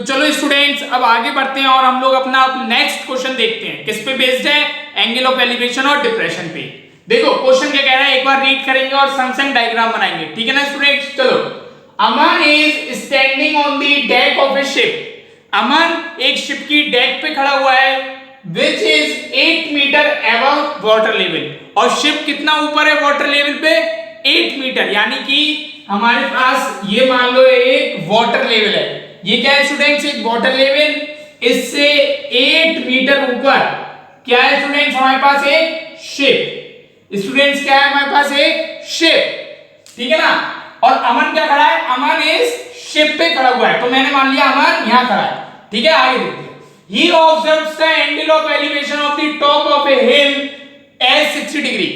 चलो स्टूडेंट्स अब आगे बढ़ते हैं और हम लोग अपना नेक्स्ट क्वेश्चन देखते हैं। किस पे बेस्ड है? एंगल ऑफ एलिवेशन और डिप्रेशन पे। देखो क्वेश्चन क्या कह रहा है, एक बार रीड करेंगे और संग डायग्राम बनाएंगे, ठीक है ना स्टूडेंट्स। चलो, Aman is standing on the deck of a ship. Aman एक शिप की डेक पे खड़ा हुआ है which is 8 metre above water level. और शिप कितना ऊपर है वाटर लेवल पे? 8 मीटर। यानी कि हमारे पास ये मान लो एक वाटर लेवल है। ये क्या है स्टूडेंट्स? एक वाटर लेवल, इससे 8 मीटर ऊपर क्या है स्टूडेंट्स? हमारे पास एक शिप। स्टूडेंट्स क्या है हमारे पास? एक शिप, ठीक है ना। और अमन क्या खड़ा है? अमन इस शिप पे खड़ा हुआ है, तो मैंने मान लिया अमन यहां खड़ा है, ठीक है। आगे देखते हैं। He observes the angle of elevation of the top of a hill as 60 degree.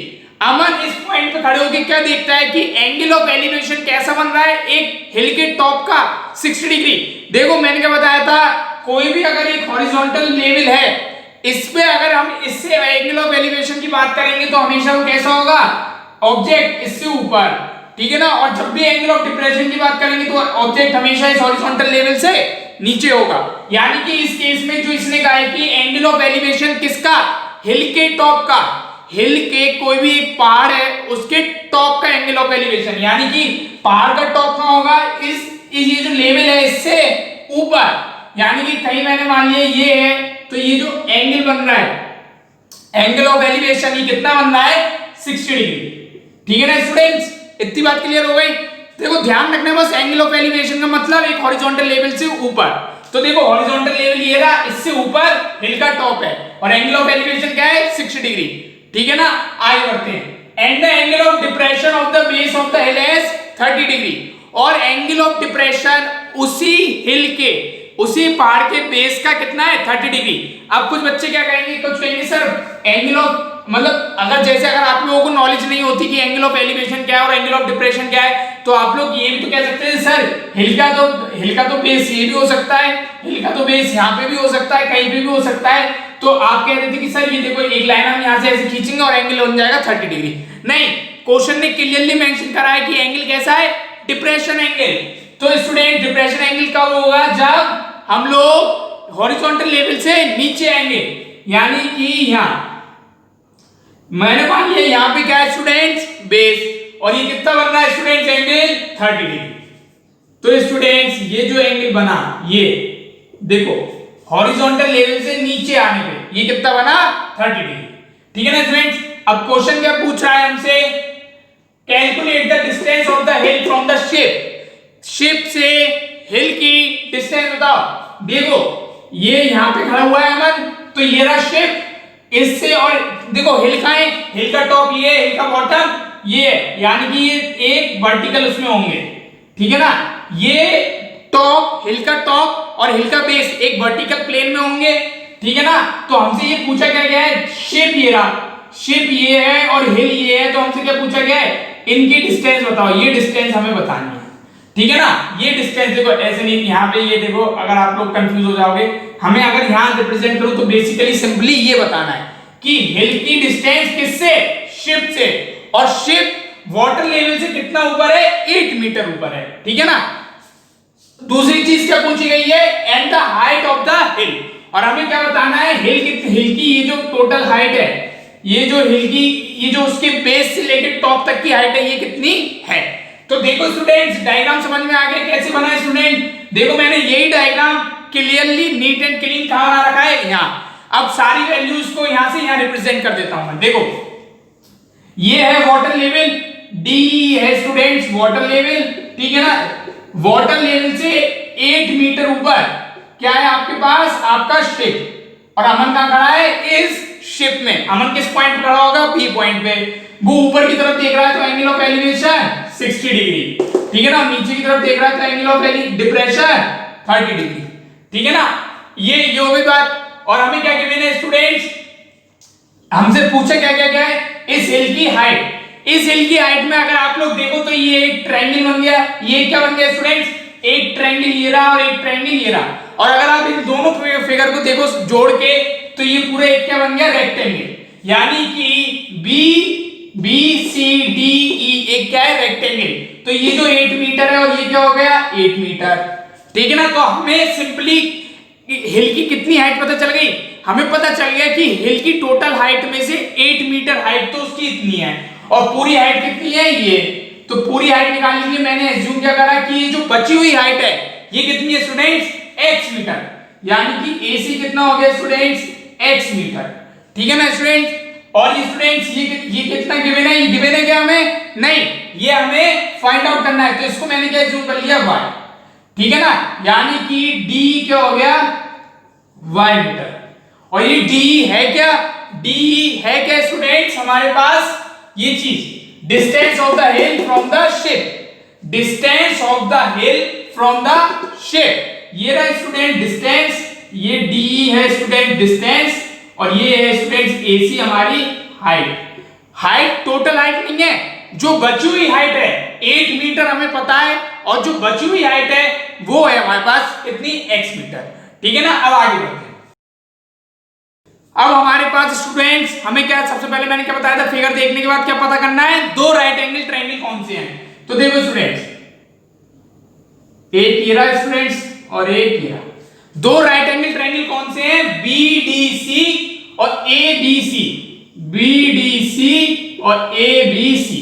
Aman इस पॉइंट पे खड़े होकर क्या देखता है कि एंगल ऑफ एलिवेशन कैसा बन रहा है एक हिल के टॉप का? 60 डिग्री। देखो मैंने क्या बताया था, कोई भी अगर एक हॉरिजॉन्टल लेवल है, इस पे अगर हम इससे एंगल ऑफ एलिवेशन की बात करेंगे तो हमेशा वो कैसा होगा? ऑब्जेक्ट इससे ऊपर, ठीक है ना। और जब भी एंगल ऑफ डिप्रेशन की बात करेंगे तो ऑब्जेक्ट हमेशा इस हॉरिजॉन्टल लेवल से नीचे होगा। यानी कि इस केस में जो इसने कहा है कि एंगल ऑफ एलिवेशन किसका? हिल के टॉप का। हिल के कोई भी एक पहाड़ है उसके टॉप का एंगल ऑफ एलिवेशन, यानी कि पहाड़ का टॉप कहां होगा? ये जो लेवल है इससे ऊपर। यानी कि कहीं मैंने मान लिया ये है, तो ये जो एंगल बन रहा है एंगल ऑफ एलिवेशन ये कितना बन रहा है? 60 डिग्री, ठीक है ना स्टूडेंट्स। इतनी बात क्लियर हो गई। देखो ध्यान रखना बस, एंगल ऑफ एलिवेशन का मतलब एक हॉरिजॉन्टल लेवल से ऊपर। तो देखो हॉरिजॉन्टल लेवल ये रहा, इससे ऊपर हिल का टॉप है और एंगल ऑफ एलिवेशन क्या है? 60 डिग्री, ठीक है ना। आगे बढ़ते हैं। And the angle of depression of the base of the hill is 30 degree. और एंगल ऑफ डिप्रेशन उसी हिल के, उसी पहाड़ के बेस का कितना है? 30 डिग्री। अब कुछ बच्चे क्या कहेंगे? कुछ कहेंगे सर एंगल ऑफ मतलब अगर आप लोगों को नॉलेज नहीं होती कि एंगल ऑफ एलिवेशन क्या है और एंगल ऑफ डिप्रेशन क्या है, तो आप लोग ये भी तो कह सकते हैं सर हिल का तो बेस ये भी हो सकता है, हिल का तो बेस यहाँ पे भी हो सकता है, कहीं पे भी हो सकता है। तो आप कह रहे थे कि सर ये देखो एक लाइन हम यहाँ से ऐसे खींचेंगे और एंगल बन जाएगा 30 डिग्री। नहीं, क्वेश्चन ने क्लियरली मेंशन करा है कि एंगल कैसा है? Depression angle. तो स्टूडेंट डिप्रेशन एंगल कब होगा? जब हम लोग हॉरिजॉन्टल लेवल से नीचे आएंगे, यानी कि यहाँ मैंने मान लिया यहाँ पे क्या है स्टूडेंट्स? बेस। और ये कितना बन रहा है स्टूडेंट्स? Angle 30 degree. तो स्टूडेंट्स ये जो एंगल बना, ये देखो हॉरिजॉन्टल लेवल से नीचे आने पे ये कितना बना? 30 डिग्री, ठीक है ना स्टूडेंट्स। अब क्वेश्चन क्या पूछ रहा है हमसे? Calculate the distance of the hill from the ship. Ship से हिल की डिस्टेंस बताओ। देखो ये यहाँ पे खड़ा हुआ है अमन, तो ये रहा शिप, इससे और देखो हिल का है, हिल का टॉप ये, हिल का बॉटम ये, यानी कि ये एक वर्टिकल उसमें होंगे, ठीक है ना। ये टॉप, हिल का टॉप और हिल का बेस एक वर्टिकल प्लेन में होंगे, ठीक है ना। तो हमसे ये पूछा क्या गया है? शेप ये रहा, शेप ये है और हिल ये है, तो हमसे क्या पूछा गया है? इनकी डिस्टेंस बताओ। ये डिस्टेंस हमें बतानी है, ठीक है ना। ये डिस्टेंस देखो ऐसे नहीं, यहाँ पे ये देखो, अगर आप लोग कंफ्यूज हो जाओगे, हमें अगर यहाँ रिप्रेजेंट करूं तो बेसिकली सिंपली ये बताना है कि हिल की डिस्टेंस किससे? शिप से। और शिप वाटर लेवल से कितना ऊपर है? 8 मीटर ऊपर है, ठीक है ना। दूसरी चीज क्या पूछी गई है? And the height of the हिल। और हमें क्या बताना है? हिल की ये जो टोटल हाइट है, ये जो हिल की ये जो उसके बेस से लेकर टॉप तक की हाइट है, ये कितनी है? तो देखो स्टूडेंट्स डायग्राम समझ में आ गया कैसे बना है स्टूडेंट। देखो मैंने यही diagram clearly neat and clean कहां बना रखा है? यहाँ। अब सारी वैल्यूज को यहां से यहां रिप्रेजेंट कर देता हूं मैं। देखो ये है वाटर लेवल, डी है स्टूडेंट्स वाटर लेवल, ठीक है ना। वाटर लेवल से 8 मीटर ऊपर क्या है आपके पास? आपका शिप। और अमन कहां खड़ा है? इस शिप में। अमन किस पॉइंट पे खड़ा होगा? बी पॉइंट पे। वो ऊपर की तरफ देख रहा है तो एंगल ऑफ एलिवेशन 60 डिग्री, ठीक है ना। नीचे की तरफ देख रहा है तो एंगल ऑफ डिप्रेशन 30 डिग्री, ठीक है ना। ये हो गई बात। और हमें क्या गिवन है स्टूडेंट्स? हमसे पूछा क्या क्या क्या है? इस हिल की हाइट। इस हिल की हाइट में अगर आप लोग देखो तो ये एक ट्रायंगल बन गया। ये क्या बन गया स्टूडेंट्स? एक ट्रायंगल ये रहा और एक ट्रायंगल ये रहा। और अगर आप इन दोनों फिगर को देखो जोड़ के, तो ये पूरा एक क्या बन गया? रेक्टेंगल। यानी कि बी सी डी ई एक क्या है? रेक्टेंगल। तो ये जो 8 मीटर है और ये क्या हो गया? 8 मीटर, ठीक है ना। तो हमें सिंपली हिल की कितनी हाइट पता चल गई, हमें पता चल गया कि हिल की टोटल हाइट में से 8 मीटर हाइट तो उसकी इतनी है और पूरी हाइट कितनी है ये। तो पूरी हाइट निकालने के लिए मैंने एज्यूम क्या करा कि ये जो बची हुई हाइट है ये कितनी है स्टूडेंट्स, x मीटर, यानी कि AC कितना हो गया स्टूडेंट्स, x मीटर। ठीक है ना स्टूडेंट्स। और ये स्टूडेंट्स ये कितना गिवन है, ये गिवन है क्या हमें, नहीं, ये हमें फाइंड आउट करना है। तो इसको मैंने क्या एज्यूम कर लिया y, ठीक है ना, यानी कि d क्या हो गया y मीटर। और ये d है क्या, d है क्या स्टूडेंट्स हमारे पास ये चीज, distance of the hill from the ship, distance of the hill from the ship. ये रहा स्टूडेंट डिस्टेंस, ये d है स्टूडेंट डिस्टेंस, और ये है स्टूडेंट्स AC हमारी हाइट। हाइट टोटल हाइट नहीं है, जो बची हुई हाइट है 8 मीटर हमें पता है, और जो बची हुई हाइट है वो है हमारे पास कितनी, x मीटर। ठीक है ना। अब आगे बढ़ते हैं। अब हमारे पास स्टूडेंट्स हमें क्या, सबसे पहले मैंने क्या बताया था, फिगर देखने के बाद क्या पता करना है, दो राइट एंगल ट्रायंगल कौन से हैं। तो देखो स्टूडेंट्स, एक ये रहा स्टूडेंट्स और एक ये रहा, दो राइट एंगल ट्रायंगल कौन से हैं, BDC और ABC, BDC और ABC।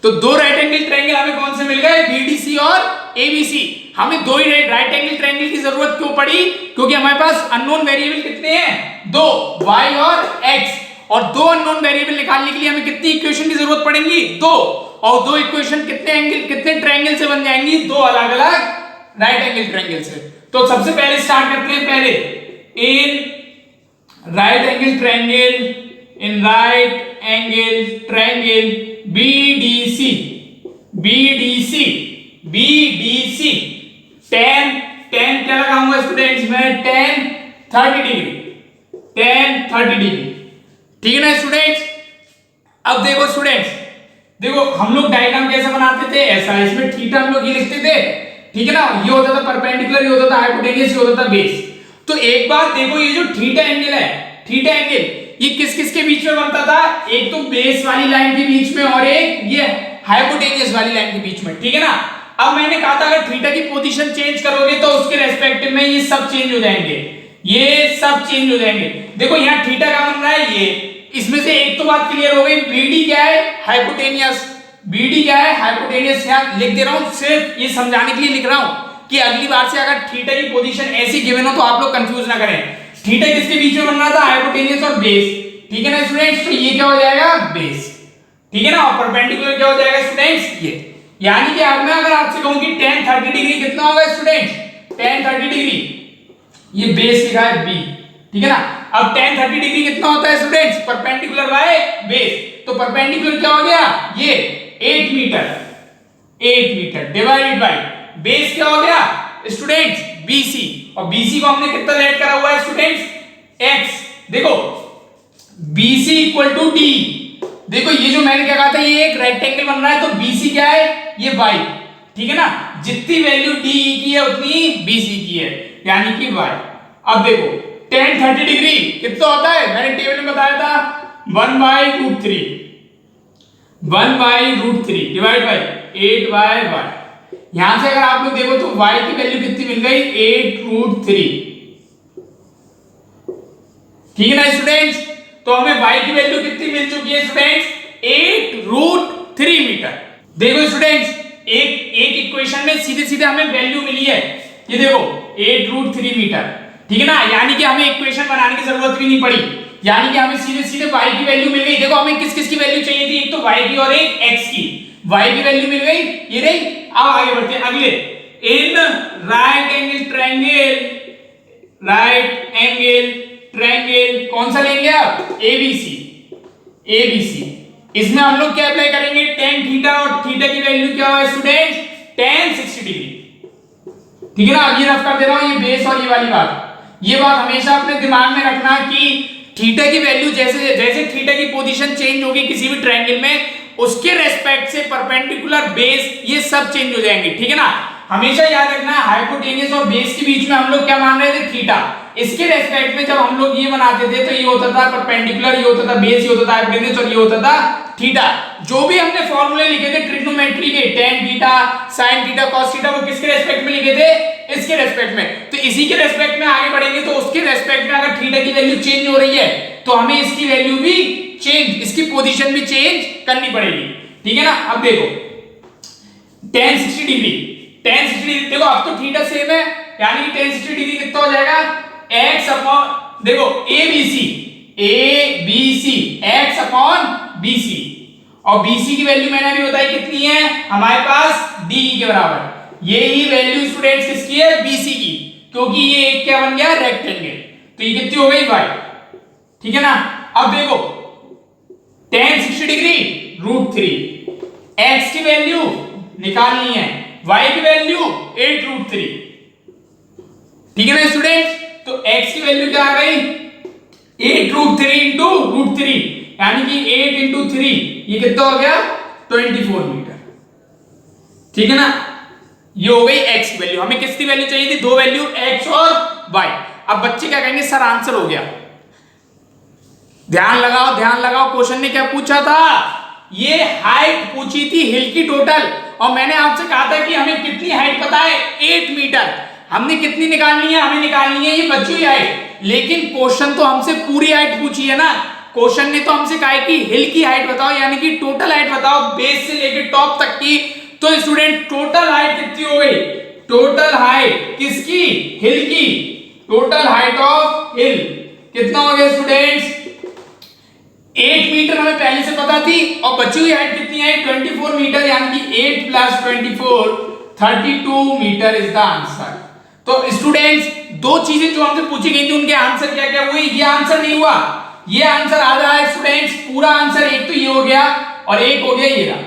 तो दो राइट एंगल ट्रायंगल हमें कौन से मिल गए, BDC और ABC। हमें दो ही राइट एंगल ट्रायंगल की जरूरत क्यों पड़ी, क्योंकि हमारे पास अननोन वेरिएबल कितने हैं, दो, y और x, और दो अननोन वेरिएबल निकालने के लिए हमें कितनी इक्वेशन की जरूरत पड़ेगी, दो, और दो इक्वेशन कितने एंगल, कितने ट्रायंगल से बन जाएंगी, दो अलग अलग राइट एंगल ट्रायंगल से। तो सबसे पहले स्टार्ट करते हैं, पहले इन राइट एंगल ट्रायंगल, इन right angle triangle BDC, BDC, BDC, tan क्या लगाऊंगा स्टूडेंट्स, मैं tan 30 डिग्री, tan 30 डिग्री। ठीक है ना स्टूडेंट्स। अब देखो स्टूडेंट्स, देखो हम लोग डायग्राम कैसे बनाते थे, ऐसा, इसमें थीटा हम लोग ये लिखते थे, ठीक है ना, ये होता था परपेंडिकुलर, ये होता था हाइपोटेन्यूस, ये होता था बेस। तो एक बात देखो, ये जो थीटा एंगल है, थीटा एंगल ये किस किस के बीच में बनता था, एक तो बेस वाली लाइन के बीच में और एक ये हाइपोटेन्यूस वाली लाइन के बीच में। ठीक है ना। अब मैंने कहा था अगर थीटा की पोजीशन चेंज करोगे तो उसके रेस्पेक्टिव में ये सब चेंज हो जाएंगे, ये सब चेंज हो जाएंगे। देखो यहाँ थीटा का बन रहा है ये, इसमें से एक तो बात क्लियर हो गई, BD क्या है, हाइपोटेन्यूस, BD क्या है, हाइपोटेन्यूस। यहाँ लिख दे रहा हूँ, सिर्फ ये समझाने के लिए लिख रहा हूँ कि अगली बार से अगर थीटा की पोजीशन ऐसी गिवन हो तो आप लोग कंफ्यूज ना करें। थीटा किसके बीच में बन रहा था, हाइपोटेन्यूस और बेस। ठीक है ना स्टूडेंट्स। तो ये क्या हो जाएगा, बेस। ठीक है ना। और परपेंडिकुलर क्या हो जाएगा स्टूडेंट्स, ये, यानी कि अब मैं अगर आपसे कहूं कि tan 30 डिग्री कितना होगा स्टूडेंट्स, tan 30 डिग्री, ये बेस लिखा है B। ठीक है ना। अब tan 30 डिग्री कितना होता है स्टूडेंट्स, परपेंडिकुलर बाय बेस। तो परपेंडिकुलर क्या हो गया, ये 8 metre, 8 metre divided by base क्या हो गया स्टूडेंट्स, BC, और BC को हमने कितना लेट करा हुआ है स्टूडेंट्स, x। देखो BC इक्वल टू D, देखो ये जो मैंने क्या कहा था, ये एक रेक्टेंगल बन रहा है, तो BC क्या है, ये y। ठीक है ना। जितनी वैल्यू DE की है उतनी BC की है, यानी कि y। अब देखो tan 30 डिग्री कितना होता है, मैंने टेबल में बताया था 1/√3, 1/√3 डिवाइड बाय 8/y। यहां से अगर आप लोग देखो तो y की वैल्यू कितनी मिल गई, 8√3। ठीक है ना स्टूडेंट्स। तो हमें y की वैल्यू कितनी मिल चुकी है स्टूडेंट्स, 8√3 मीटर। देखो स्टूडेंट्स, एक इक्वेशन में सीधे सीधे हमें वैल्यू मिली है, ये देखो 8√3 मीटर। ठीक है ना। यानी कि हमें इक्वेशन बनाने की जरूरत भी नहीं पड़ी, यानी कि हमें सीधे सीधे y की वैल्यू मिल गई। देखो हमें किस किस की वैल्यू चाहिए थी, एक तो y की और एक x की, y की वैल्यू मिल गई, ये रही। अब आगे बढ़ते हैं अगले, इन right angle triangle, right angle triangle कौन सा लेंगे आप, ABC, ABC। इसमें हम लोग क्या अप्लाई करेंगे, tan थीटा, और थीटा की वैल्यू क्या है स्टूडेंट्स, tan 60 डिग्री। ठीक है ना। अब ये रफ कर दे रहा हूं, ये बेस और ये वाली बात, ये बात हमेशा अपने दिमाग में रखना कि थीटा की वैल्यू जैसे जैसे थीटा की पोजीशन चेंज होगी किसी भी ट्रायंगल में, उसके रेस्पेक्ट से परपेंडिकुलर बेस ये सब चेंज हो जाएंगे। ठीक है ना। हमेशा याद रखना हाइपोटेन्यूस और बेस के बीच में हम लोग क्या मान रहे थे, थीटा। इसके रेस्पेक्ट में जब हम लोग ये बनाते थे तो ये होता था परपेंडिकुलर, ये होता था बेस, ये होता था हाइपोटेन्यूस, और ये होता था थीटा। जो भी हमने फॉर्मूले लिखे थे ट्रिग्नोमेट्री के, tan theta, sin theta, cos theta, वो किसके रेस्पेक्ट में लिखे थे, इस किसके रेस्पेक्ट में, तो इसी के रेस्पेक्ट में आगे बढ़ेंगे। तो उसके रेस्पेक्ट में अगर थीटा की वैल्यू चेंज हो रही है तो हमें इसकी वैल्यू भी चेंज, इसकी पोजीशन भी चेंज करनी पड़ेगी, ठीक है ना। अब देखो tan 60 डिग्री, tan 60 डिग्री देखो, अब तो थीटा सेम है, यानी कि tan 60 डिग्री कितना हो जाएगा, x अपॉन, देखो ABC x अपॉन BC, और BC की वैल्यू मैंने अभी बताई कितनी है हमारे पास DE के बराबर। ये ही वैल्यू स्टूडेंट्स किसकी है, BC की, क्योंकि ये एक क्या बन गया, रेक्टेंगल। तो ये कितनी हो गई y, ठीक है ना। अब देखो tan 60 डिग्री √3, x की वैल्यू निकालनी है, y की वैल्यू 8√3, ठीक है ना स्टूडेंट्स। तो x की वैल्यू क्या आ गई, 8√3 इंटू √3, यानी कि 8 इंटू 3, ये कितना हो गया 24 मीटर, ठीक है ना। ये हो गई x की वैल्यू। हमें किसकी वैल्यू चाहिए थी, दो वैल्यू x और y। अब बच्चे क्या कहेंगे, सर आंसर हो गया। ध्यान लगाओ, क्वेश्चन ने क्या पूछा था, ये हाइट पूछी थी हिल की टोटल, और मैंने आपसे कहा था कि हमें कितनी हाइट पता है, 8 मीटर। हमने कितनी निकालनी है, हमें निकालनी है ये बची हुई हाइट, लेकिन क्वेश्चन तो हमसे पूरी हाइट पूछी है ना। क्वेश्चन ने तो हमसे कहा है कि हिल की हाइट बताओ, यानी कि टोटल हाइट बताओ बेस से लेकर टॉप तक की। तो स्टूडेंट टोटल हाइट कितनी हो गई, टोटल हाइट किसकी, हिल की, टोटल हाइट ऑफ हिल कितना हो गया स्टूडेंट्स, 8 मीटर हमें पहले से पता थी, और बची हुई हाइट कितनी है 24 मीटर, यानी कि 8 + 24 32 मीटर इज द आंसर। तो स्टूडेंट्स दो चीजें जो हमसे पूछी गई थी उनके आंसर क्या क्या हुए, ये आंसर नहीं हुआ, ये आंसर आ रहा है स्टूडेंट्स, पूरा आंसर एक तो ये हो गया और एक हो गया ये रहा,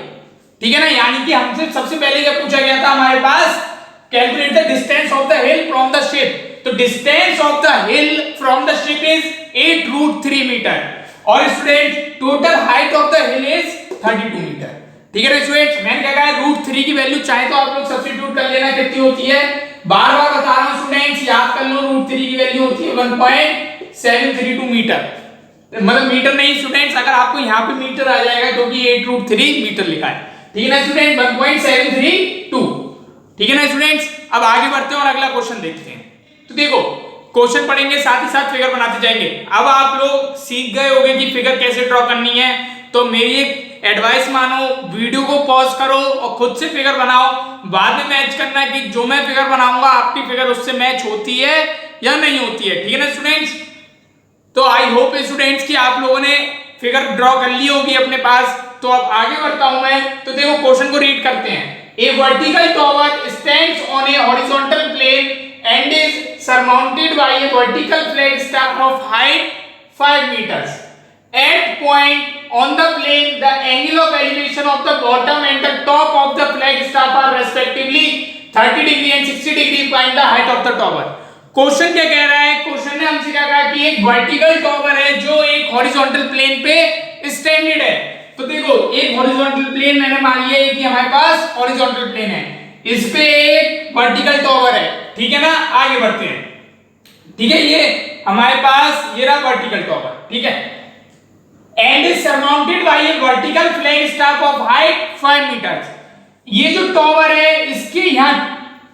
ठीक है ना। यानी कि हमसे सबसे पहले क्या पूछा गया था हमारे पास, calculate the distance of the hill from the ship. तो distance of the hill from the ship is 8√3 metre, और student total height of the hill is 32 metre, ठीक है ना स्टूडेंट्स। मैंने क्या कहा, √3 की वैल्यू चाहे तो आप लोग सब्स्टिट्यूट कर लेना, कितनी होती है, बार बार बता रहा हूं स्टूडेंट्स, याद कर लो, √3 की वैल्यू होती है 1.732 मीटर, मतलब मीटर नहीं स्टूडेंट्स, अगर आपको यहाँ पे मीटर आ जाएगा क्योंकि 8√3 मीटर लिखा है, ठीक है ना स्टूडेंट, 1.732, ठीक है ना स्टूडेंट्स। अब आगे बढ़ते हैं और अगला क्वेश्चन देखते हैं। तो देखो क्वेश्चन पढ़ेंगे साथ ही साथ फिगर बनाते जाएंगे। अब आप लोग सीख गए होंगे कि फिगर कैसे ड्रॉ करनी है, तो मेरी एक एडवाइस मानो, वीडियो को पॉज करो और खुद से फिगर बनाओ, बाद में मैच करना है कि जो मैं फिगर बनाऊंगा आपकी फिगर उससे मैच होती है या नहीं होती है, ठीक है ना स्टूडेंट्स। तो आई होप स्टूडेंट्स कि आप लोगों ने फिगर ड्रॉ कर ली होगी अपने पास। तो अब आगे बढ़ता हूं मैं, तो देखो क्वेश्चन को रीड करते हैं। A vertical tower stands on a horizontal plane and is surmounted by a vertical flag staff of height 5 meters. At point on the plane, the angle of elevation of the bottom and the top of the flag staff are respectively 30 degree and 60 degree. Find the height of the tower. Question क्या कह रहा है, question ने हमसे क्या कहा कि एक वर्टिकल टॉवर है जो एक हॉरिजॉन्टल प्लेन पे स्टैंडेड है। तो देखो एक हॉरिजॉन्टल प्लेन मैंने मान लिया है कि हमारे पास हॉरिजॉन्टल प्लेन है, इस पे एक वर्टिकल टॉवर है, ठीक है ना। आगे बढ़ते हैं, ठीक है, ये हमारे पास ये रहा वर्टिकल टॉवर, ठीक है, and is surmounted by a vertical flag staff of height 5 metre. ये जो टॉवर है इसके यहाँ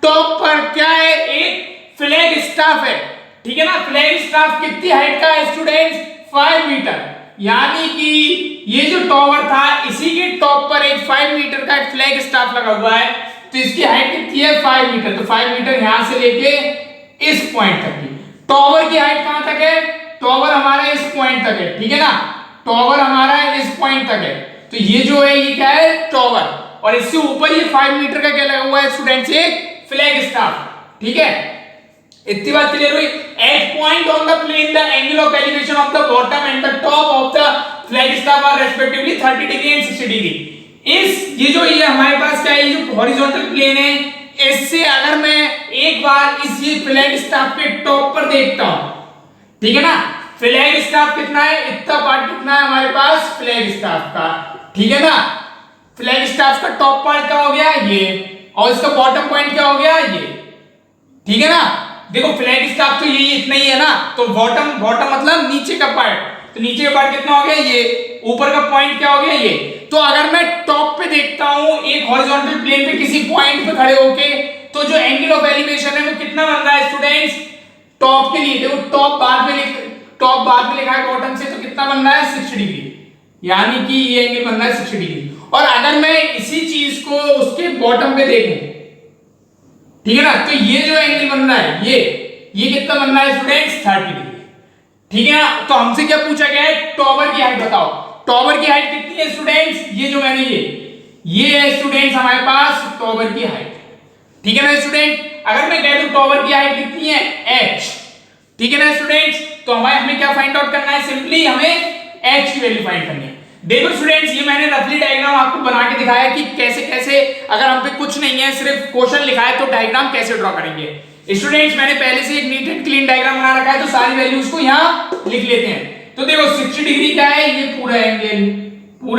टॉप पर क्या है, एक फ्लैग स्टाफ है, ठीक है ना। फ्लैग स्टाफ कितनी हाइट का है स्टूडेंट्स, 5 मीटर, यानी कि ये जो टॉवर था इसी के टॉप पर एक 5 मीटर का फ्लैग स्टाफ लगा हुआ है, तो इसकी हाइट कितनी है 5 मीटर। तो 5 मीटर यहां से लेके इस पॉइंट तक की, टॉवर की हाइट कहां तक है, टॉवर हमारा इस पॉइंट तक है, ठीक है ना, टॉवर हमारा इस पॉइंट तक है। तो ये जो है ये क्या है टॉवर, और इससे ऊपर ये 5 मीटर का क्या लगा हुआ है स्टूडेंट्स, एक फ्लैग स्टाफ, ठीक है। इतनी बात क्लियर हुई। At point on the plane the angle of elevation of the bottom and the top of the flag staff are respectively 30 degree and 60 degree. इस ये जो ये हमारे पास क्या है, ये जो हॉरिजॉन्टल प्लेन है, इससे अगर मैं एक बार इस ये फ्लैग स्टाफ के टॉप पर देखता हूं, ठीक है ना, फ्लैग स्टाफ कितना है, इतना पार्ट कितना है हमारे पास फ्लैग स्टाफ का, ठीक है ना। फ्लैग स्टाफ का टॉप पार्ट क्या हो गया ये, और इसका बॉटम पॉइंट क्या हो गया ये, ठीक है ना। देखो फ्लैग स्टाफ तो ये इतना ही है ना, तो बॉटम मतलब नीचे का पार्ट, तो नीचे का पार्ट कितना हो गया ये, ऊपर का पॉइंट क्या हो गया ये। तो अगर मैं टॉप पे देखता हूं एक हॉरिजॉन्टल प्लेन पे किसी पॉइंट पे खड़े होके, तो जो एंगल ऑफ एलिवेशन है वो कितना बन रहा है स्टूडेंट्स, टॉप के लिए देखो टॉप बाद में लिखा है बॉटम से, तो कितना बन रहा है 60 डिग्री, यानी कि ये एंगल बन रहा है 60 डिग्री। और अगर मैं इसी चीज को उसके बॉटम पे देखूं, ठीक है ना, तो ये जो एंगल बन रहा है ये कितना बन रहा है स्टूडेंट्स 30 डिग्री, ठीक है ना। तो हमसे क्या पूछा गया है, टॉवर की हाइट बताओ। टॉवर की हाइट कितनी है स्टूडेंट्स, ये जो मैंने ये है स्टूडेंट्स हमारे पास टॉवर की हाइट, ठीक है ना स्टूडेंट। अगर मैं कह दूं टॉवर की हाइट कितनी है h, ठीक है ना स्टूडेंट्स, तो हमें क्या फाइंड आउट करना है, सिंपली हमें h की वैल्यू फाइंड करनी है। देखो स्टूडेंट्स ये मैंने रफली डायग्राम आपको बना के दिखाया कि कैसे कैसे अगर हम पे कुछ नहीं है सिर्फ क्वेश्चन लिखा है तो डायग्राम कैसे ड्रॉ करेंगे। स्टूडेंट्स मैंने पहले से एक नीट एंड क्लीन डायग्राम बना रखा है, तो सारी वैल्यूज को यहाँ लिख लेते हैं। तो देखो 60 डिग्री क्या है, ये पूरा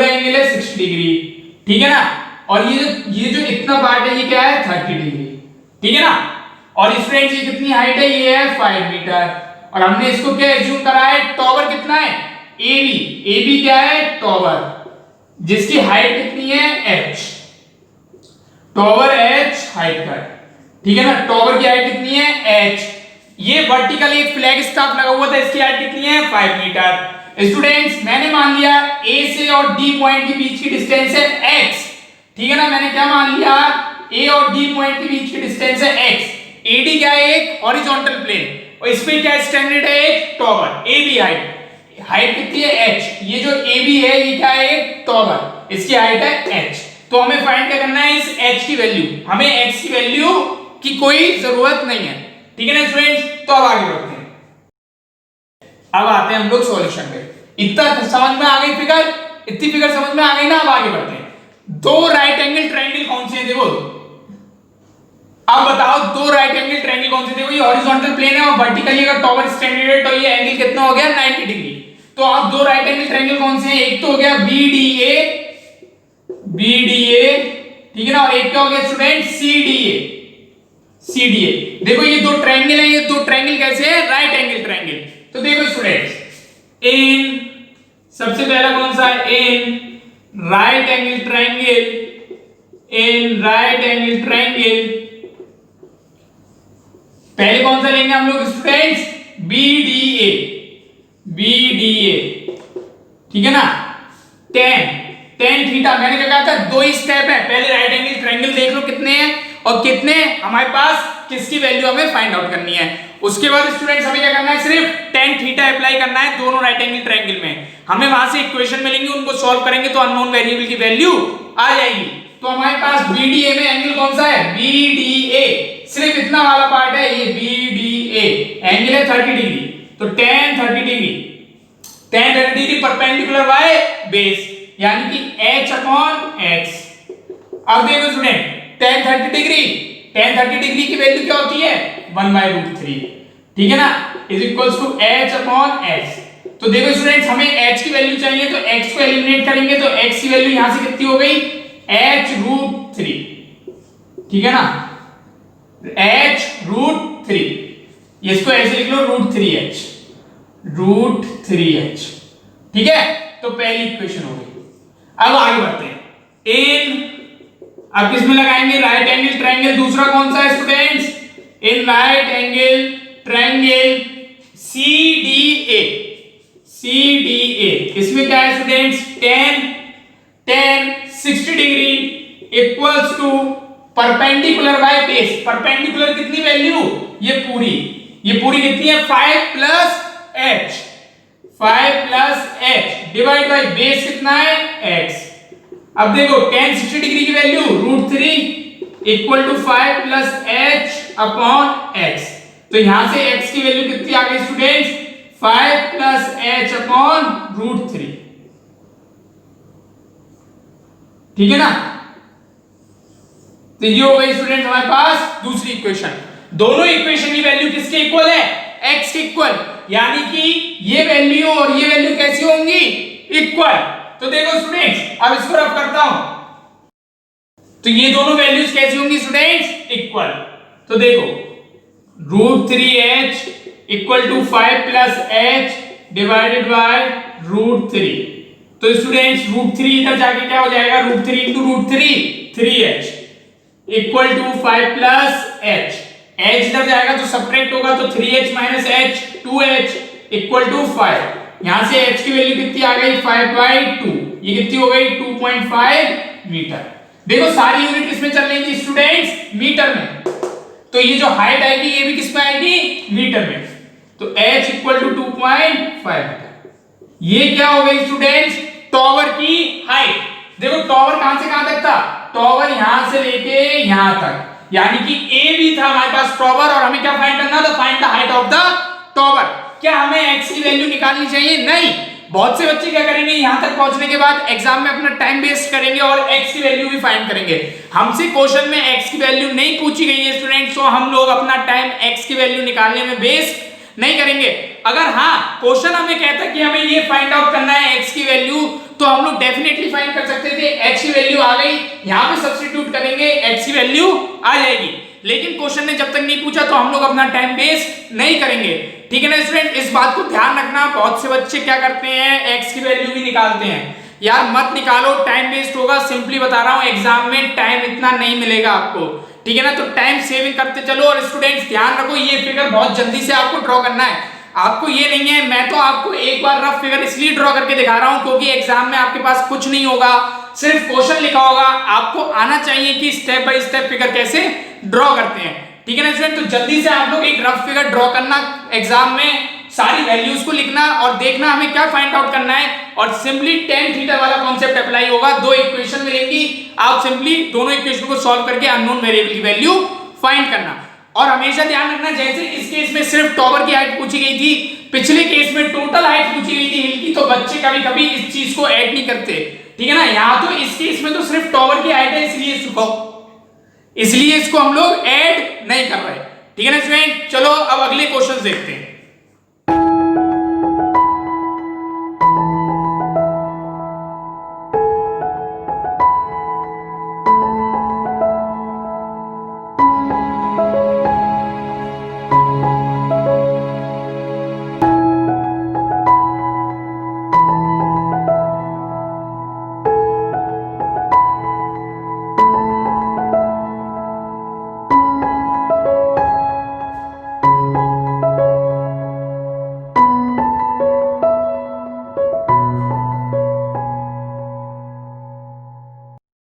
एंगल है 60 डिग्री, ठीक है ना। और ये जो इतना पार्ट है ये क्या है 30 डिग्री, ठीक है ना। और स्टूडेंट्स ये कितनी हाइट है, ये है 5 मीटर। और हमने इसको क्या एज्यूम करा है, टॉवर कितना है AB क्या है टॉवर, जिसकी हाइट कितनी है h, टॉवर h हाइट का, ठीक है ना। टॉवर की हाइट कितनी है h, ये वर्टिकल एक फ्लैग स्टाफ लगा हुआ था, इसकी हाइट कितनी है 5 मीटर। स्टूडेंट्स मैंने मान लिया A से और D पॉइंट के बीच की डिस्टेंस है x, ठीक है ना। मैंने क्या मान लिया, A और D पॉइंट के बीच की डिस्टेंस है x। AD क्या है, एक हॉरिजॉन्टल प्लेन, और इस पे क्या स्टैंडर्ड है, एक टॉवर। AB हाइट कितनी है h, ये जो AB है ये क्या है एक टॉवर, इसकी हाइट है h। तो हमें फाइंड क्या करना है इस h की वैल्यू, हमें x की वैल्यू की कोई जरूरत नहीं है, ठीक है ना स्टूडेंट्स। तो अब आगे बढ़ते हैं, अब आते हैं हम लोग सॉल्यूशन पे। इतना समझ में आ गई फिगर, इतनी फिगर समझ में आ गई ना। अब आगे बढ़ते हैं, दो राइट एंगल ट्रायंगल कौन से हैं, देखो अब बताओ दो राइट एंगल ट्रायंगल कौन से। देखो ये हॉरिजॉन्टल प्लेन है और वर्टिकली अगर टॉवर स्टैंडर्ड है तो ये एंगल कितना हो गया 90 डिग्री। तो आप दो राइट एंगल ट्रायंगल कौन से हैं, एक तो हो गया BDA, ठीक है ना, और एक क्या हो गया स्टूडेंट CDA। देखो ये दो ट्रायंगल हैं, ये दो ट्रायंगल कैसे हैं, राइट एंगल ट्रायंगल। तो देखो स्टूडेंट्स इन सबसे पहला कौन सा है, इन राइट एंगल ट्रायंगल पहले कौन सा लेंगे हम लोग स्टूडेंट्स, BDA, ठीक है ना। tan थीटा, मैंने क्या कहा था, दो ही स्टेप है, पहले राइट एंगल ट्रायंगल देख लो कितने हैं और कितने हमारे पास किसकी वैल्यू हमें फाइंड आउट करनी है। उसके बाद स्टूडेंट्स हमें क्या करना है, सिर्फ tan थीटा अप्लाई करना है दोनों राइट एंगल ट्रायंगल में। हमें वहां से इक्वेशन मिलेंगी, उनको सॉल्व करेंगे तो अननोन वेरिएबल की वैल्यू आ जाएगी। तो हमारे पास BDA में एंगल कौन सा है, BDA, सिर्फ इतना वाला पार्ट है ये BDA, एंगल है 30 डिग्री। तो tan 30 degree perpendicular by base, यानी कि h/x। अब देखो स्टूडेंट tan 30 डिग्री की वैल्यू क्या होती है 1/√3, ठीक है ना, इज इक्वल्स टू h/x। तो देखो स्टूडेंट्स हमें h की वैल्यू चाहिए, तो x को एलिमिनेट करेंगे तो x की वैल्यू यहां से कितनी हो गई h√3, ठीक है ना, h√3। इसको ऐसे लिख लो √3h, ठीक है। तो पहली इक्वेशन हो गई। अब आगे बढ़ते हैं, अब किसमें लगाएंगे, राइट एंगल ट्रायंगल। दूसरा कौन सा है students, in right angle triangle CDA। इसमें क्या है students, tan 60 degree equals to perpendicular by base. Perpendicular कितनी वैल्यू, ये पूरी कितनी है 5 plus h divide by base कितना है x। अब देखो tan 60 डिग्री की value √3 equal to 5 plus h/x। तो यहां से x की वैल्यू कितनी आ गई स्टूडेंट्स, 5 प्लस h/√3, ठीक है ना। तो ये हो गई स्टूडेंट हमारे पास दूसरी इक्वेशन। दोनों इक्वेशन की वैल्यू किसके इक्वल है, x के इक्वल, यानी कि ये वैल्यू और ये वैल्यू कैसी होंगी, इक्वल। तो देखो स्टूडेंट्स अब इसको रफ करता हूं, तो ये दोनों वैल्यूज कैसी होंगी स्टूडेंट्स, इक्वल। तो देखो √3h equal to 5 plus h divided by √3। तो स्टूडेंट्स √3 इधर जाके क्या हो जाएगा, √3 into √3 3h equal to 5 plus h, h इधर जाएगा तो सब्ट्रैक्ट होगा तो 3h minus h 2h equal to 5। यहां से h की वैल्यू कितनी आ गई 5/2, ये कितनी हो गई 2.5 मीटर। देखो सारी यूनिट किसमें चल रही थी स्टूडेंट्स, मीटर में, तो ये जो हाइट आएगी ये भी किसमें आएगी, मीटर में, तो h इक्वल टू 2.5 मीटर। ये क्या हो गई स्टूडेंट्स, टॉवर की हाइट। देखो टॉवर कहां से कहां तक था, टॉवर यहां से लेके यहां तक, यानी कि a भी था हमारे पास टॉवर, और हमें क्या फाइंड करना था, find the height of the tower. क्या हमें x की वैल्यू निकालनी चाहिए, नहीं। बहुत से बच्चे क्या करेंगे, यहां तक पहुंचने के बाद एग्जाम में अपना टाइम वेस्ट करेंगे और x की वैल्यू भी फाइंड करेंगे। हमसे क्वेश्चन में x की वैल्यू नहीं पूछी गई है स्टूडेंट्स, तो हम लोग अपना टाइम x की वैल्यू निकालने में वेस्ट नहीं करेंगे। अगर हाँ क्वेश्चन हमें कहता है कि हमें ये फाइंड आउट करना है x की वैल्यू, तो हम लोग डेफिनेटली फाइंड कर सकते थे। x की वैल्यू आ गई, यहां पे सब्स्टिट्यूट करेंगे, x की वैल्यू आ जाएगी। लेकिन क्वेश्चन ने जब तक नहीं पूछा तो हम लोग अपना टाइम वेस्ट नहीं करेंगे, ठीक है ना स्टूडेंट। इस बात को ध्यान रखना, बहुत से बच्चे क्या करते हैं, x की वैल्यू भी निकालते हैं। यार मत निकालो, टाइम वेस्ट होगा, सिंपली बता रहा हूं, एग्जाम में टाइम इतना नहीं मिलेगा आपको, ठीक है ना। तो टाइम सेविंग करते चलो। और स्टूडेंट्स ध्यान रखो, ये फिगर बहुत जल्दी से आपको ड्रॉ करना है, आपको ये नहीं है, मैं तो आपको एक बार रफ फिगर इसलिए ड्रॉ करके दिखा रहा हूं क्योंकि एग्जाम में आपके पास कुछ नहीं होगा, सिर्फ क्वेश्चन लिखा होगा, आपको आना चाहिए कि स्टेप बाय स्टेप फिगर कैसे ड्रॉ करते हैं, ठीक है ना स्टूडेंट। तो जल्दी से आप लोग एक रफ फिगर ड्रॉ करना, एग्जाम में सारी वैल्यूज को लिखना और देखना हमें क्या फाइंड आउट करना है, और सिंपली tan थीटा वाला कॉन्सेप्ट अप्लाई होगा। दो इक्वेशन मिलेंगी, आप सिंपली दोनों इक्वेशन को सॉल्व करके अननोन वेरिएबल की वैल्यू फाइंड करना। और हमेशा ध्यान रखना, जैसे इस केस में सिर्फ टॉवर की हाइट पूछी गई थी, पिछले केस में टोटल हाइट पूछी गई थी हिल की, तो बच्चे कभी कभी इस चीज को ऐड नहीं करते, ठीक है ना। यहाँ तो इस केस में तो सिर्फ टॉवर की हाइट है, इसलिए इसको हम लोग ऐड नहीं कर रहे, ठीक है ना स्टूडेंट। चलो अब अगले क्वेश्चन देखते हैं।